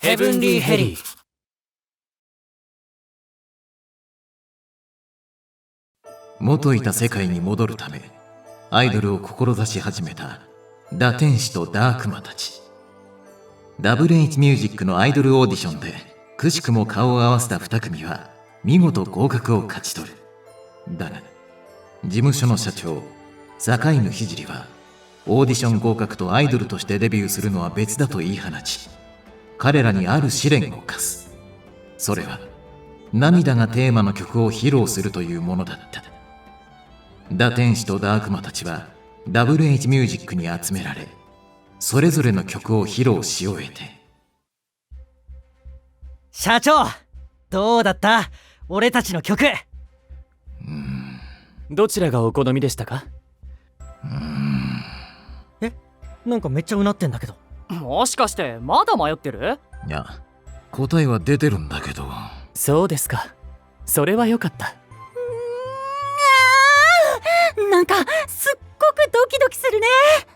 ヘブンリーヘリー。元いた世界に戻るためアイドルを志し始めた堕天使とダークマたち。WH ミュージックのアイドルオーディションでくしくも顔を合わせた2組は見事合格を勝ち取る。だが事務所の社長坂井聖はオーディション合格とアイドルとしてデビューするのは別だと言い放ち、彼らにある試練を課す。それは涙がテーマの曲を披露するというものだった。堕天使とダークマたちは WH ミュージックに集められ、それぞれの曲を披露し終えて。社長、どうだった？俺たちの曲。どちらがお好みでしたか？なんかめっちゃうなってんだけど。もしかしてまだ迷ってる？いや、答えは出てるんだけど。そうですか。それは良かった。なんかすっごくドキドキするね。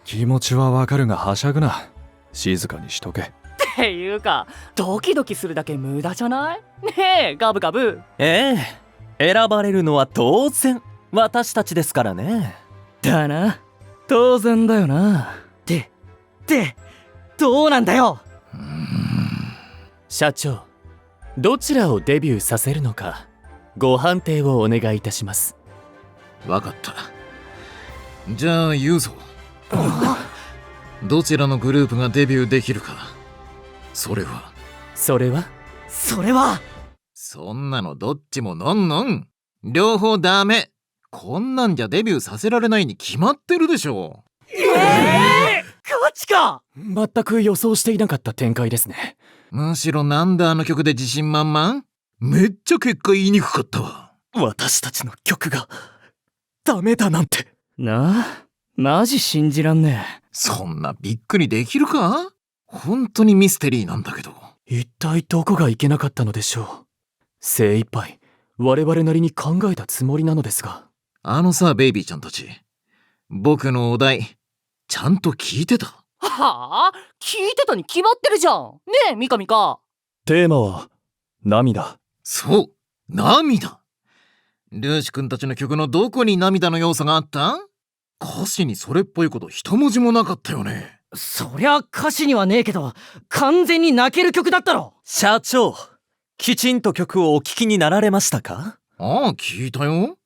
気持ちはわかるがはしゃぐな。静かにしとけ。っていうかドキドキするだけ無駄じゃない？ねえガブガブ。選ばれるのは当然私たちですからね。だな、当然だよな。でどうなんだよ。社長、どちらをデビューさせるのかご判定をお願いいたします。わかった。じゃあ言うぞ。どちらのグループがデビューできるか。それはそんなのどっちもノンノン。両方ダメ。こんなんじゃデビューさせられないに決まってるでしょ。ガチか。全く予想していなかった展開ですね。むしろなんであの曲で自信満々？めっちゃ結果言いにくかったわ。私たちの曲がダメだなんて。なあ、マジ信じらんねえ。そんなびっくりできるか？本当にミステリーなんだけど。一体どこがいけなかったのでしょう。精一杯我々なりに考えたつもりなのですが。あのさ、ベイビーちゃんたち、僕のお題ちゃんと聞いてた？はあ？聞いてたに決まってるじゃん。ねえミカミカ。テーマは涙。そう、涙。ルーシ君たちの曲のどこに涙の要素があった？歌詞にそれっぽいこと一文字もなかったよね。そりゃ歌詞にはねえけど、完全に泣ける曲だったろ。社長、きちんと曲をお聴きになられましたか？ああ、聞いたよ。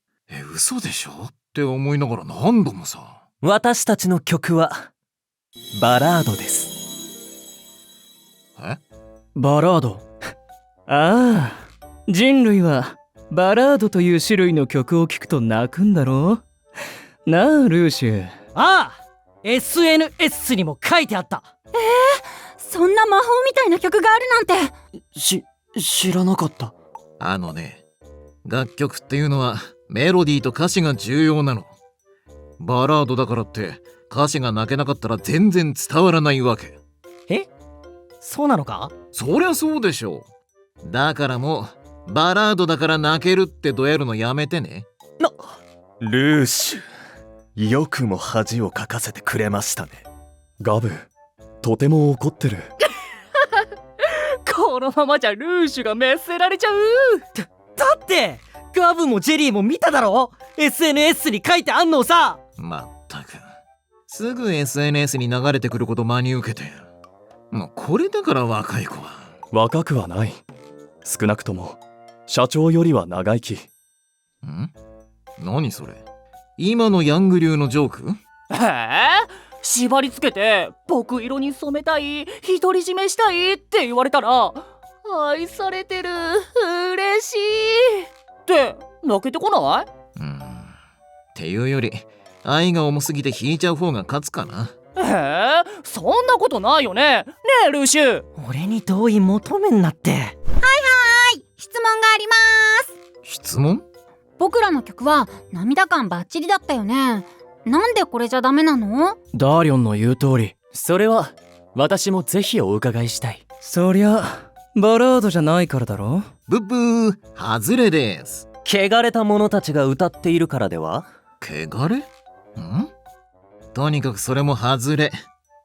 嘘でしょって思いながら何度もさ。私たちの曲はバラードです。バラード。ああ、人類はバラードという種類の曲を聴くと泣くんだろうなあ、ルーシュ。ああ、 SNS にも書いてあった。そんな魔法みたいな曲があるなんて。知らなかった。あのね、楽曲っていうのはメロディーと歌詞が重要なの。バラードだからって歌詞が泣けなかったら全然伝わらないわけ。そうなのか？そりゃそうでしょう。だからもうバラードだから泣けるってどやるのやめてね。ルーシュ、よくも恥をかかせてくれましたね。ガブ、とても怒ってる。このままじゃルーシュが滅せられちゃう。だってガブもジェリーも見ただろ、 SNS に書いてあんのさ。まったく、すぐ SNS に流れてくること真に受けて。もうこれだから若い子は。若くはない。少なくとも社長よりは長生き。何それ？今のヤング流のジョーク？縛り付けて僕色に染めたい、独り占めしたいって言われたら、愛されてる、嬉しいって泣けてこない？っていうより愛が重すぎて引いちゃう方が勝つかな。そんなことないよね。ねえルーシュ。俺に同意求めんなって。質問があります。質問？僕らの曲は涙感バッチリだったよね。なんでこれじゃダメなの？ダーリョンの言う通り。それは私もぜひお伺いしたい。そりゃバラードじゃないからだろ。ブッブー、外れです。汚れた者たちが歌っているからでは？汚れ？とにかくそれも外れ。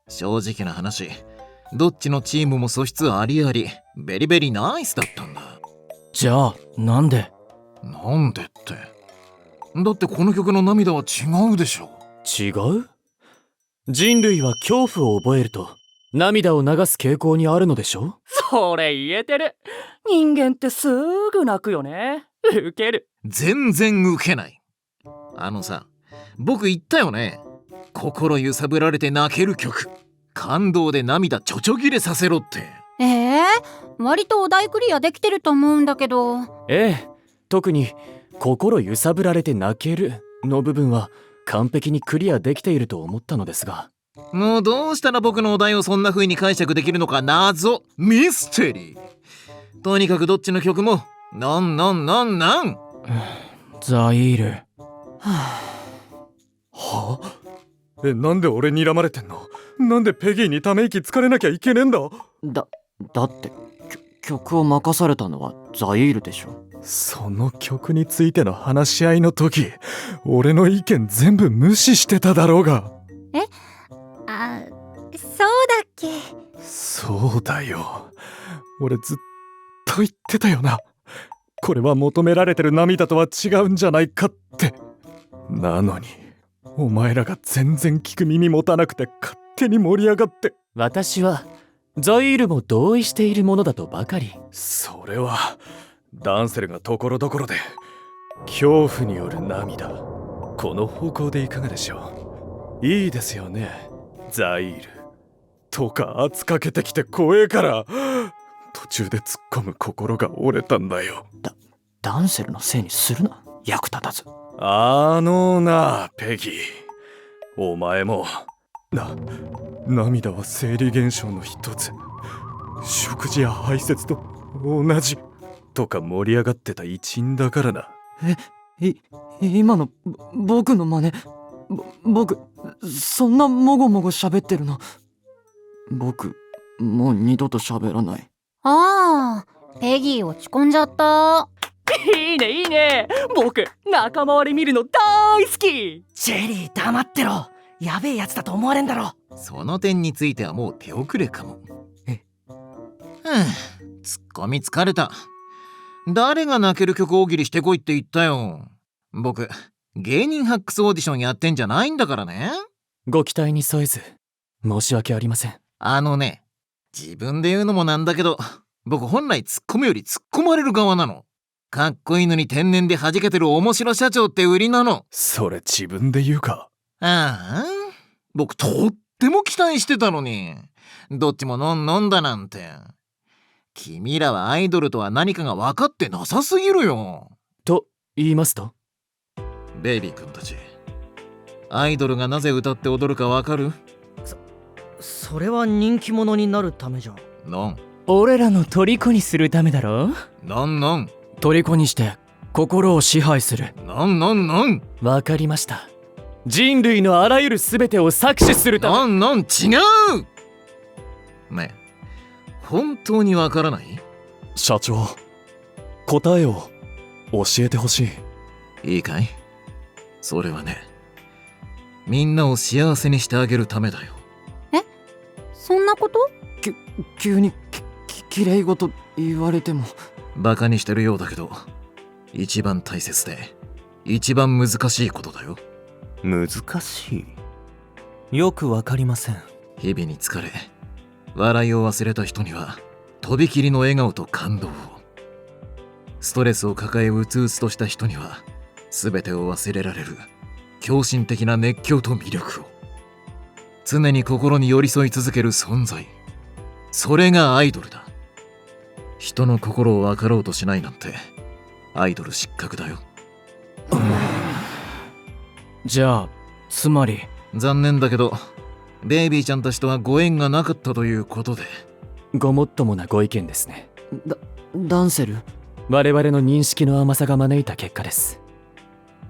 正直な話、どっちのチームも素質ありあり、ベリベリナイスだったんだ。じゃあなんで？なんでって。だってこの曲の涙は違うでしょ。違う？人類は恐怖を覚えると涙を流す傾向にあるのでしょ？それ言えてる。人間ってすぐ泣くよね。ウケる。全然ウケない。さ、僕言ったよね。心揺さぶられて泣ける曲。感動で涙ちょちょぎれさせろって。割とお題クリアできてると思うんだけど。ええ、特に心揺さぶられて泣けるの部分は完璧にクリアできていると思ったのですが。もうどうしたら僕のお題をそんな風に解釈できるのか謎ミステリー。とにかくどっちの曲もなんザイール。は？なんで俺睨まれてんの？なんでペギーにため息つかれなきゃいけねえんだ？だって曲を任されたのはザイールでしょ。その曲についての話し合いの時、俺の意見全部無視してただろうが。そうだっけ？そうだよ。俺ずっと言ってたよな。これは求められてる涙とは違うんじゃないかって。なのにお前らが全然聞く耳持たなくて勝手に盛り上がって。私はザイールも同意しているものだとばかり。それはダンセルがところどころで恐怖による涙。この方向でいかがでしょう？いいですよね、ザイール。とか圧かけてきて怖えから途中で突っ込む心が折れたんだよ。ダンセルのせいにするな、役立たず。なペギー、お前も涙は生理現象の一つ。食事や排泄と同じとか盛り上がってた一員だからな。今の僕の真似。僕そんなもごもご喋ってるの？僕もう二度と喋らない。ペギー落ち込んじゃった。いいね。僕仲間割れ見るの大好き。ジェリー黙ってろ。やべえやつだと思われんだろ。その点についてはもう手遅れかも。ツッコミ疲れた。誰が泣ける曲大喜利してこいって言ったよ。僕芸人発掘オーディションやってんじゃないんだからね。ご期待に添えず申し訳ありません。自分で言うのもなんだけど、僕本来突っ込むより突っ込まれる側なの。かっこいいのに天然で弾けてる面白社長って売りなの。それ自分で言うか？僕とっても期待してたのに。どっちも飲んだなんて。君らはアイドルとは何かが分かってなさすぎるよ。と言いますと？ベイビー君たち、アイドルがなぜ歌って踊るか分かる？それは人気者になるためじゃ。俺らの虜にするためだろ。虜にして心を支配する。わかりました。人類のあらゆる全てを搾取するため。違うねえ、本当にわからない？社長、答えを教えてほしい。いいかい？それはね、みんなを幸せにしてあげるためだよ。そんなこと？急にきれい事言われても。バカにしてるようだけど、一番大切で一番難しいことだよ。難しい？よくわかりません。日々に疲れ笑いを忘れた人にはとびきりの笑顔と感動を、ストレスを抱えうつうつとした人には全てを忘れられる狂信的な熱狂と魅力を、常に心に寄り添い続ける存在、それがアイドルだ。人の心を分かろうとしないなんてアイドル失格だよ。じゃあつまり残念だけどベイビーちゃんたちとはご縁がなかったということで。ごもっともなご意見ですね。ダンセル？我々の認識の甘さが招いた結果です。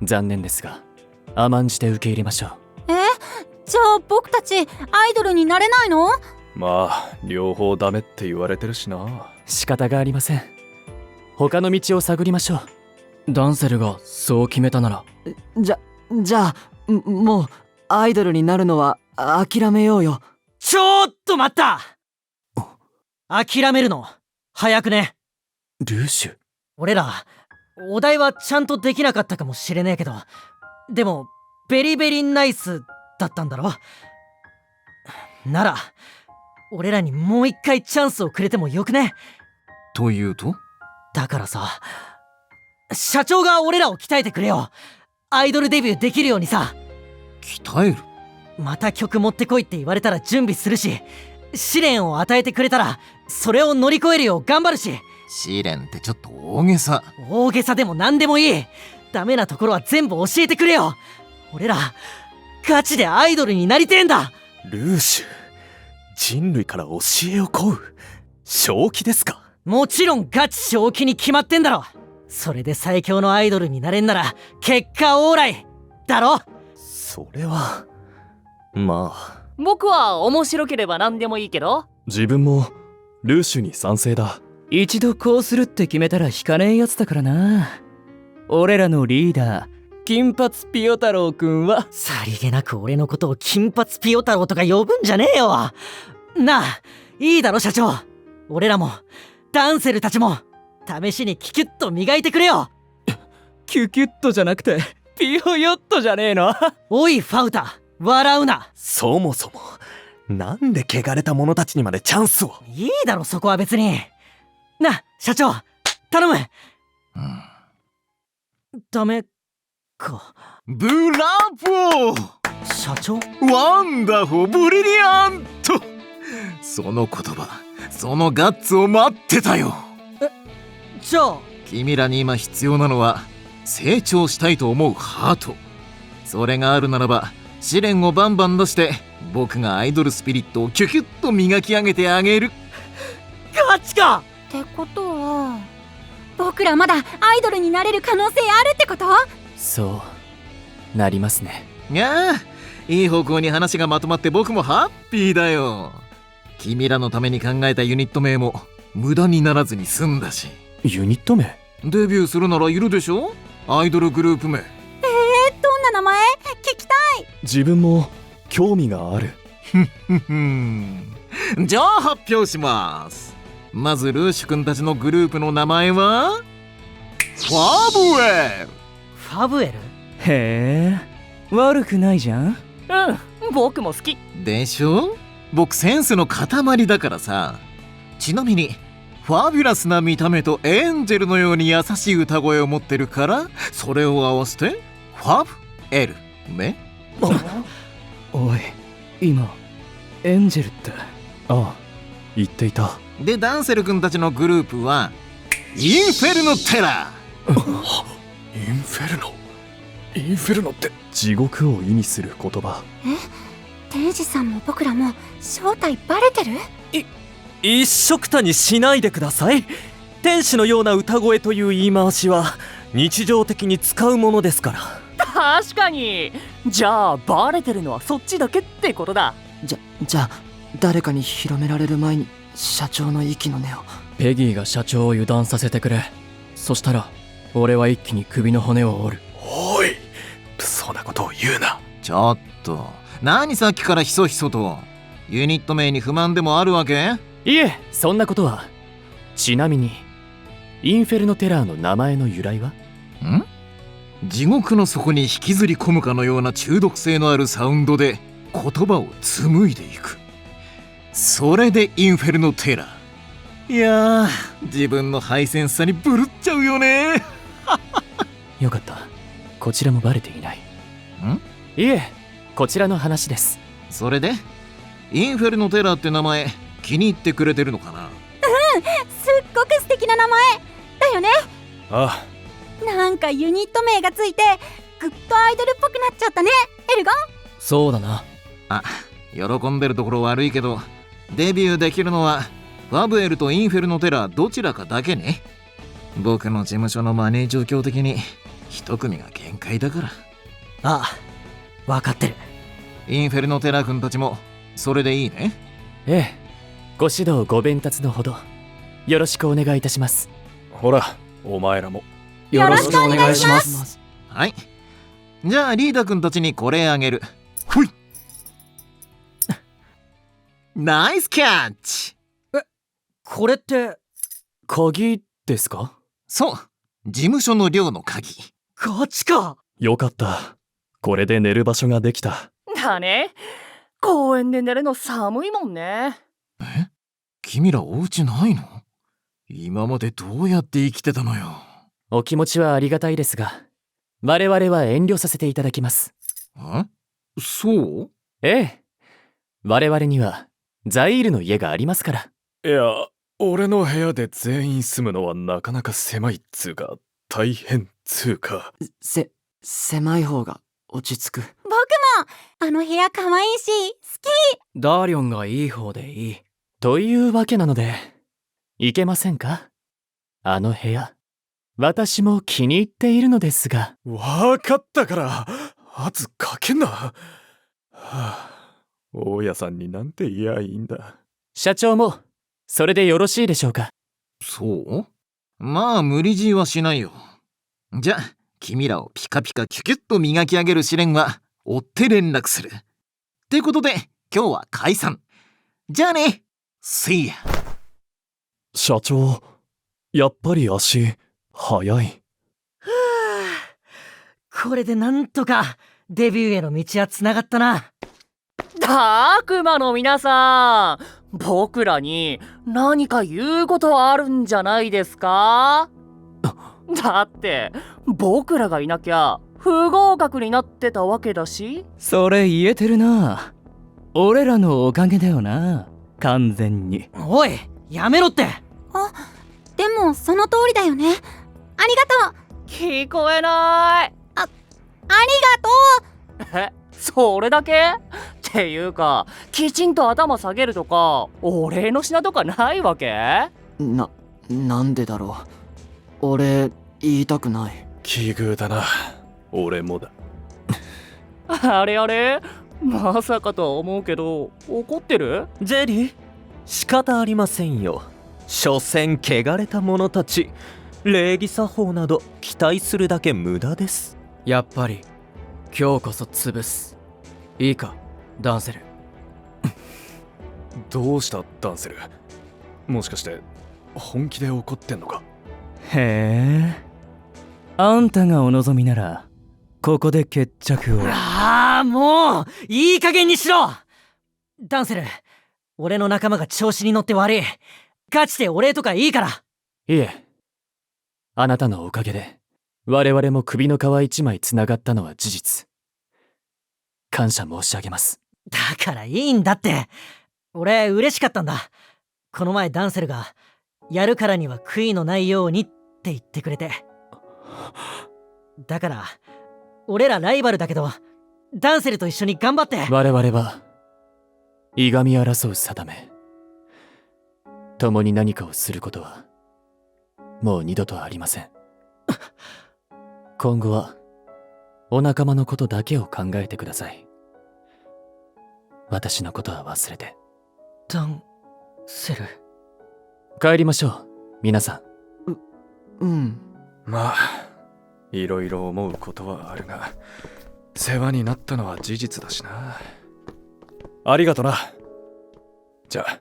残念ですが甘んじて受け入れましょう。じゃあ僕たちアイドルになれないの？まあ両方ダメって言われてるしな。仕方がありません。他の道を探りましょう。ダンセルがそう決めたなら。じゃあもうアイドルになるのは諦めようよ。ちょっと待った。諦めるの早くね。ルーシュ。俺らお題はちゃんとできなかったかもしれねえけど、でもベリベリナイスだったんだろ。なら俺らにもう一回チャンスをくれてもよくね。というと？だからさ、社長が俺らを鍛えてくれよ。アイドルデビューできるようにさ。鍛える？また曲持ってこいって言われたら準備するし、試練を与えてくれたらそれを乗り越えるよう頑張るし。試練ってちょっと大げさ。大げさでも何でもいい。ダメなところは全部教えてくれよ。俺らガチでアイドルになりてえんだ。ルーシュ、人類から教えを請う正気ですか？もちろんガチ正気に決まってんだろ。それで最強のアイドルになれんなら結果オーライだろ。それはまあ、僕は面白ければ何でもいいけど。自分もルーシュに賛成だ。一度こうするって決めたら引かねえやつだからな。俺らのリーダー金髪ピヨ太郎くんは。さりげなく俺のことを金髪ピヨ太郎とか呼ぶんじゃねえよ。なあ、いいだろ社長。俺らもダンセルたちも試しにキュキュッと磨いてくれよ。キュキュッとじゃなくてピヨヨッとじゃねえの。おいファウタ、笑うな。そもそもなんで汚れた者たちにまでチャンスを。いいだろそこは別に。な、社長頼む。ダメか。ブラボー！社長？ワンダフォーブリリアント！その言葉、そのガッツを待ってたよ。じゃあ君らに今必要なのは成長したいと思うハート。それがあるならば試練をバンバン出して僕がアイドルスピリットをキュキュッと磨き上げてあげる。ガチか。ってことは僕らまだアイドルになれる可能性あるってこと？そうなりますね。いやあ、いい方向に話がまとまって僕もハッピーだよ。君らのために考えたユニット名も無駄にならずに済んだし。ユニット名？デビューするならいるでしょ、アイドルグループ名。どんな名前聞きたい。自分も興味がある。じゃあ発表します。まずルーシュ君たちのグループの名前はファブエル。ファブエル？へえ、悪くないじゃん。僕も好きでしょ。僕センスの塊だからさ。ちなみにファビュラスな見た目とエンジェルのように優しい歌声を持ってるから、それを合わせてファブエルね。おい、今エンジェルって。ああ、言っていた。でダンセル君たちのグループはインフェルノテラインフェルノ。インフェルノって地獄を意味する言葉。天使さんも僕らも正体バレてる？一緒くたにしないでください。天使のような歌声という言い回しは日常的に使うものですから。確かに。じゃあバレてるのはそっちだけってことだ。じゃあ誰かに広められる前に社長の息の根を。ペギーが社長を油断させてくれ。そしたら俺は一気に首の骨を折る。おい、そんなことを言うな。ちょっと何さっきからひそひそと。ユニット名に不満でもあるわけ？いえ、そんなことは。ちなみにインフェルノテラーの名前の由来は？地獄の底に引きずり込むかのような中毒性のあるサウンドで言葉を紡いでいく。それでインフェルノテラー。いやー、自分のハイセンスさにブルっちゃうよね。よかった、こちらもバレていない。いえ、こちらの話です。それでインフェルノテラーって名前気に入ってくれてるのかな？すっごく素敵な名前だよね。あなんかユニット名がついてグッとアイドルっぽくなっちゃったね、エルゴン。そうだな。あ、喜んでるところ悪いけど、デビューできるのはファブエルとインフェルノテラーどちらかだけね。僕の事務所のマネー状況的に一組が限界だから。ああ、分かってる。インフェルノテラー君たちもそれでいいね。ええ、ご指導ご鞭達のほどよろしくお願いいたします。ほら、お前らも。よろしくお願いします。はい、じゃあリーダー君たちにこれあげる。ほい。ナイスキャッチ。これって鍵ですか？そう、事務所の寮の鍵。ガチか。よかった。これで寝る場所ができた。だね。公園で寝るの寒いもんね。え？君らお家ないの？今までどうやって生きてたのよ。お気持ちはありがたいですが、我々は遠慮させていただきます。え？そう？ええ。我々にはザイールの家がありますから。いや、俺の部屋で全員住むのはなかなか狭いっつうか、大変っつうか。狭い方が落ち着く。僕もあの部屋可愛いし好き。ダーリョンがいい方でいい。というわけなので、いけませんか？あの部屋、私も気に入っているのですが。わかったから、圧かけんな。はあ、大家さんになんて言やいいんだ。社長も、それでよろしいでしょうか？そう？まあ無理強いはしないよ。じゃあ、君らをピカピカキュキュッと磨き上げる試練は追って連絡する。ってことで今日は解散。じゃあね、See ya。社長、やっぱり足、早い。これでなんとかデビューへの道はつながったな。ダークマの皆さん、僕らに何か言うことあるんじゃないですか？だって僕らがいなきゃ不合格になってたわけだし。それ言えてるな。俺らのおかげだよな、完全に。おい、やめろって。でもその通りだよね。ありがとう。聞こえない。ありがとう。え、それだけ？っていうか、きちんと頭下げるとかお礼の品とかないわけ？なんでだろう。俺言いたくない。奇遇だな。俺もだ。あれあれ、まさかとは思うけど怒ってる？ジェリー、仕方ありませんよ。所詮汚れた者たち、礼儀作法など期待するだけ無駄です。やっぱり今日こそ潰す。いいか、ダンセル。どうしたダンセル？もしかして本気で怒ってんのか？へえ、あんたがお望みならここで決着を。ああ、もういい加減にしろ。ダンセル、俺の仲間が調子に乗って悪い。ガチでお礼とかいいから。いえ、あなたのおかげで我々も首の皮一枚つながったのは事実。感謝申し上げます。だからいいんだって。俺嬉しかったんだ。この前ダンセルがやるからには悔いのないようにって言ってくれて。だから俺らライバルだけどダンセルと一緒に頑張って。我々はいがみ争う定め。共に何かをすることはもう二度とありません。今後はお仲間のことだけを考えてください。私のことは忘れて。ダンセル、帰りましょう、皆さん。うん。まあ、いろいろ思うことはあるが、世話になったのは事実だしな。ありがとな。じゃあ。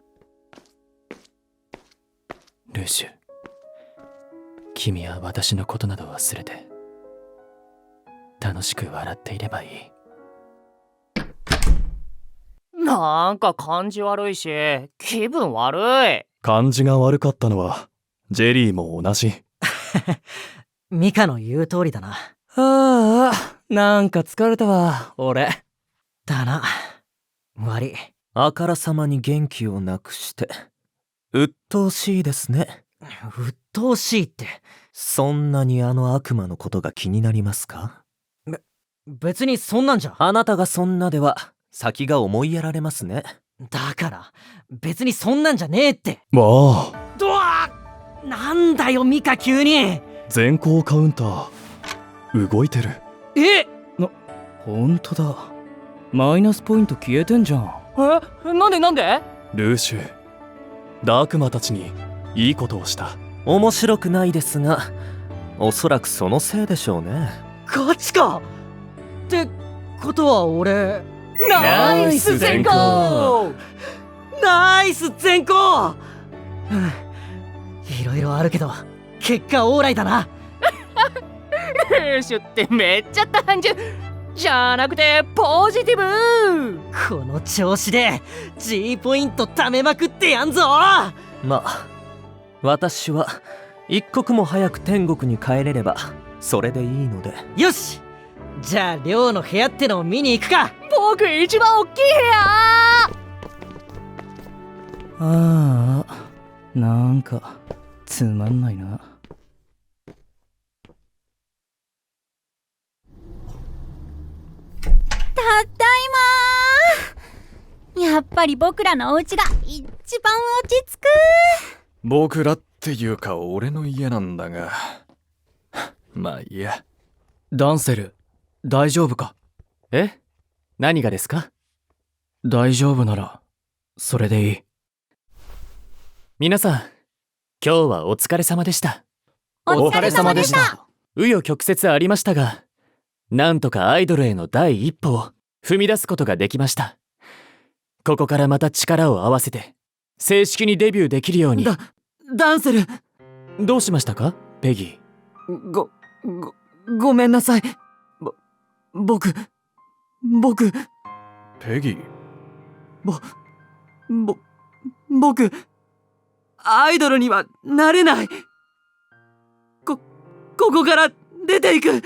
ルーシュ、君は私のことなど忘れて楽しく笑っていればいい。なんか感じ悪いし気分悪い。感じが悪かったのはジェリーも同じ。ミカの言う通りだな。ああ、なんか疲れたわ俺。だな、悪い。あからさまに元気をなくして鬱陶しいですね。鬱陶しいって。そんなにあの悪魔のことが気になりますか？別にそんなんじゃ。あなたがそんなでは先が思いやられますね。だから別にそんなんじゃねえって。まあ、ドワー、なんだよミカ急に。全校カウンター動いてる。ほんとだ、マイナスポイント消えてんじゃん。なんで？ルーシュ、ダークマたちにいいことをした。面白くないですが、おそらくそのせいでしょうね。ガチかってことは俺ナイス全校。ナイス全校。いろいろあるけど結果オーライだな。ルーシュってめっちゃ単純じゃなくてポジティブ。この調子で G ポイント貯めまくってやんぞ。まあ私は一刻も早く天国に帰れればそれでいいので。よし、じゃあ寮の部屋ってのを見に行くか。僕一番大きい部屋。ああ、なんかつまんないな。ただいまー。やっぱり僕らのお家が一番落ち着く。僕らっていうか俺の家なんだがまあいいや。ダンセル、大丈夫か？え？何がですか？大丈夫ならそれでいい。皆さん、今日はお疲れ様でした。お疲れ様でした。紆余曲折ありましたが、なんとかアイドルへの第一歩を踏み出すことができました。ここからまた力を合わせて正式にデビューできるように。ダンセル、どうしましたか、ペギー？ごめんなさい。僕ペギー、僕アイドルにはなれない。ここから出ていく。